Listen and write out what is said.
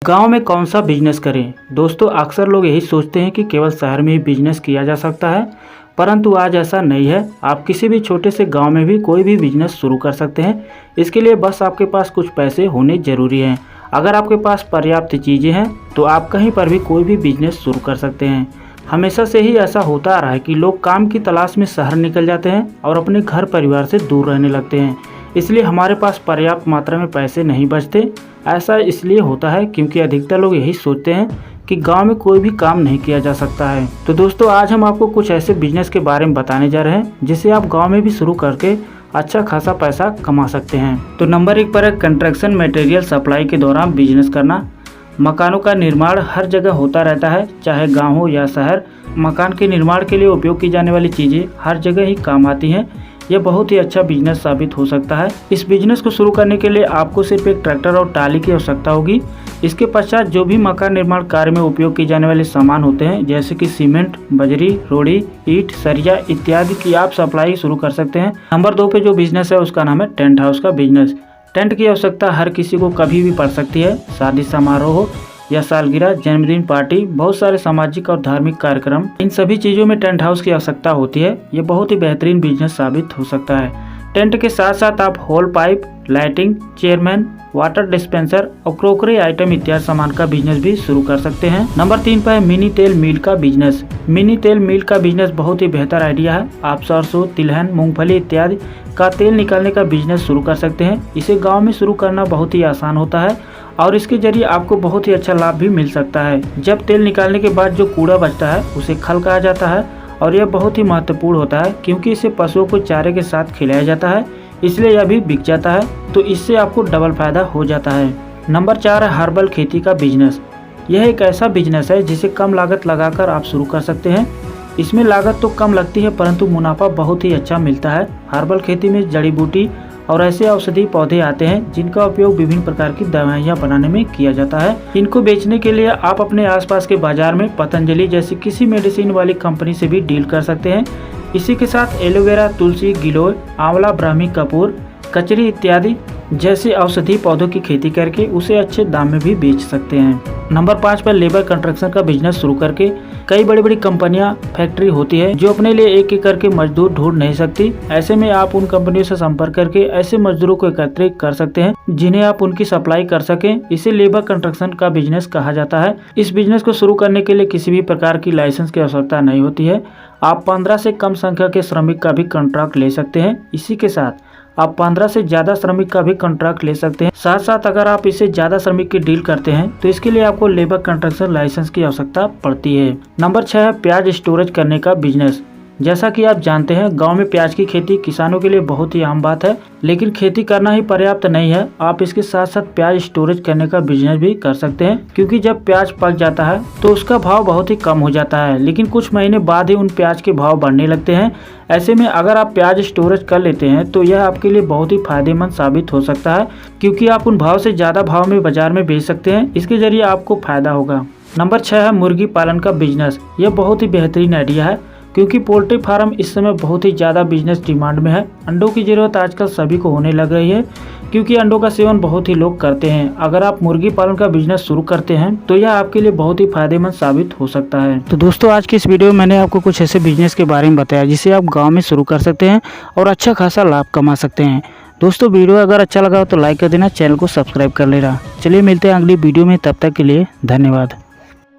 गांव में कौन सा बिजनेस करें? दोस्तों, अक्सर लोग यही सोचते हैं कि केवल शहर में ही बिजनेस किया जा सकता है, परंतु आज ऐसा नहीं है। आप किसी भी छोटे से गांव में भी कोई भी बिजनेस शुरू कर सकते हैं। इसके लिए बस आपके पास कुछ पैसे होने ज़रूरी हैं। अगर आपके पास पर्याप्त चीज़ें हैं तो आप कहीं पर भी कोई भी बिजनेस शुरू कर सकते हैं। हमेशा से ही ऐसा होता आ रहा है कि लोग काम की तलाश में शहर निकल जाते हैं और अपने घर परिवार से दूर रहने लगते हैं। इसलिए हमारे पास पर्याप्त मात्रा में पैसे नहीं बचते। ऐसा इसलिए होता है क्योंकि अधिकतर लोग यही सोचते हैं कि गांव में कोई भी काम नहीं किया जा सकता है। तो दोस्तों, आज हम आपको कुछ ऐसे बिजनेस के बारे में बताने जा रहे हैं जिसे आप गांव में भी शुरू करके अच्छा खासा पैसा कमा सकते हैं। तो नंबर 1 पर है कंस्ट्रक्शन मटेरियल सप्लाई के दौरान बिजनेस करना। मकानों का निर्माण हर जगह होता रहता है, चाहे गाँव हो या शहर। मकान के निर्माण के लिए उपयोग की जाने वाली चीज़ें हर जगह ही काम आती हैं। यह बहुत ही अच्छा बिजनेस साबित हो सकता है। इस बिजनेस को शुरू करने के लिए आपको सिर्फ एक ट्रैक्टर और टाली की आवश्यकता होगी। इसके पश्चात जो भी मकान निर्माण कार्य में उपयोग किए जाने वाले सामान होते हैं, जैसे कि सीमेंट, बजरी, रोड़ी, ईंट, सरिया इत्यादि की आप सप्लाई शुरू कर सकते हैं। नंबर 2 पे जो बिजनेस है उसका नाम है टेंट हाउस का बिजनेस। टेंट की आवश्यकता हर किसी को कभी भी पड़ सकती है। शादी समारोह हो या सालगिरह, जन्मदिन पार्टी, बहुत सारे सामाजिक और धार्मिक कार्यक्रम, इन सभी चीज़ों में टेंट हाउस की आवश्यकता होती है। ये बहुत ही बेहतरीन बिजनेस साबित हो सकता है। टेंट के साथ साथ आप whole pipe, lighting, chairman, water dispenser और क्रोकरी आइटम इत्यादि सामान का बिजनेस भी शुरू कर सकते हैं। नंबर 3 पर है मिनी तेल मिल का बिजनेस। मिनी तेल मिल का बिजनेस बहुत ही बेहतर आइडिया है। आप सरसों, तिलहन, मूंगफली इत्यादि का तेल निकालने का बिजनेस शुरू कर सकते हैं। इसे गांव में शुरू करना बहुत ही आसान होता है और इसके जरिए आपको बहुत ही अच्छा लाभ भी मिल सकता है। जब तेल निकालने के बाद जो कूड़ा बचता है उसे खल कहा जाता है और यह बहुत ही महत्वपूर्ण होता है क्योंकि इसे पशुओं को चारे के साथ खिलाया जाता है, इसलिए यह भी बिक जाता है। तो इससे आपको डबल फायदा हो जाता है। नंबर 4 है हर्बल खेती का बिजनेस। यह एक ऐसा बिजनेस है जिसे कम लागत लगाकर आप शुरू कर सकते हैं। इसमें लागत तो कम लगती है परंतु मुनाफा बहुत ही अच्छा मिलता है। हर्बल खेती में जड़ी बूटी और ऐसे औषधि पौधे आते हैं जिनका उपयोग विभिन्न प्रकार की दवाइयाँ बनाने में किया जाता है। इनको बेचने के लिए आप अपने आसपास के बाजार में पतंजलि जैसी किसी मेडिसिन वाली कंपनी से भी डील कर सकते हैं। इसी के साथ एलोवेरा, तुलसी, गिलोय, आंवला, ब्राह्मी कपूर, कचरी इत्यादि जैसे औषधि पौधों की खेती करके उसे अच्छे दाम में भी बेच सकते हैं। नंबर 5 पर लेबर कंस्ट्रक्शन का बिजनेस शुरू करके कई बड़ी बड़ी कंपनियां, फैक्ट्री होती है जो अपने लिए एक एक करके मजदूर ढूंढ नहीं सकती। ऐसे में आप उन कंपनियों से संपर्क करके ऐसे मजदूरों को एकत्रित कर सकते हैं जिन्हें आप उनकी सप्लाई कर सकें। इसे लेबर कंस्ट्रक्शन का बिजनेस कहा जाता है। इस बिजनेस को शुरू करने के लिए किसी भी प्रकार की लाइसेंस की आवश्यकता नहीं होती है। आप 15 से कम संख्या के श्रमिक का भी कॉन्ट्रैक्ट ले सकते हैं। इसी के साथ आप 15 से ज़्यादा श्रमिक का भी कॉन्ट्रैक्ट ले सकते हैं। साथ साथ अगर आप इसे ज़्यादा श्रमिक की डील करते हैं तो इसके लिए आपको लेबर कंस्ट्रक्शन लाइसेंस की आवश्यकता पड़ती है। नंबर 6 है प्याज स्टोरेज करने का बिजनेस। जैसा कि आप जानते हैं, गांव में प्याज की खेती किसानों के लिए बहुत ही आम बात है, लेकिन खेती करना ही पर्याप्त नहीं है। आप इसके साथ साथ प्याज स्टोरेज करने का बिजनेस भी कर सकते हैं क्योंकि जब प्याज पक जाता है तो उसका भाव बहुत ही कम हो जाता है, लेकिन कुछ महीने बाद ही उन प्याज के भाव बढ़ने लगते हैं। ऐसे में अगर आप प्याज स्टोरेज कर लेते हैं तो यह आपके लिए बहुत ही फायदेमंद साबित हो सकता है क्योंकि आप उन भाव से ज़्यादा भाव में बाजार में बेच सकते हैं। इसके जरिए आपको फायदा होगा। नंबर 6 है मुर्गी पालन का बिजनेस। यह बहुत ही बेहतरीन आइडिया है क्योंकि पोल्ट्री फार्म इस समय बहुत ही ज़्यादा बिजनेस डिमांड में है। अंडों की ज़रूरत आजकल सभी को होने लग रही है क्योंकि अंडों का सेवन बहुत ही लोग करते हैं। अगर आप मुर्गी पालन का बिजनेस शुरू करते हैं तो यह आपके लिए बहुत ही फायदेमंद साबित हो सकता है। तो दोस्तों, आज की इस वीडियो में मैंने आपको कुछ ऐसे बिजनेस के बारे में बताया जिसे आप गाँव में शुरू कर सकते हैं और अच्छा खासा लाभ कमा सकते हैं। दोस्तों, वीडियो अगर अच्छा लगा हो तो लाइक कर देना, चैनल को सब्सक्राइब कर लेना। चलिए मिलते हैं अगली वीडियो में, तब तक के लिए धन्यवाद।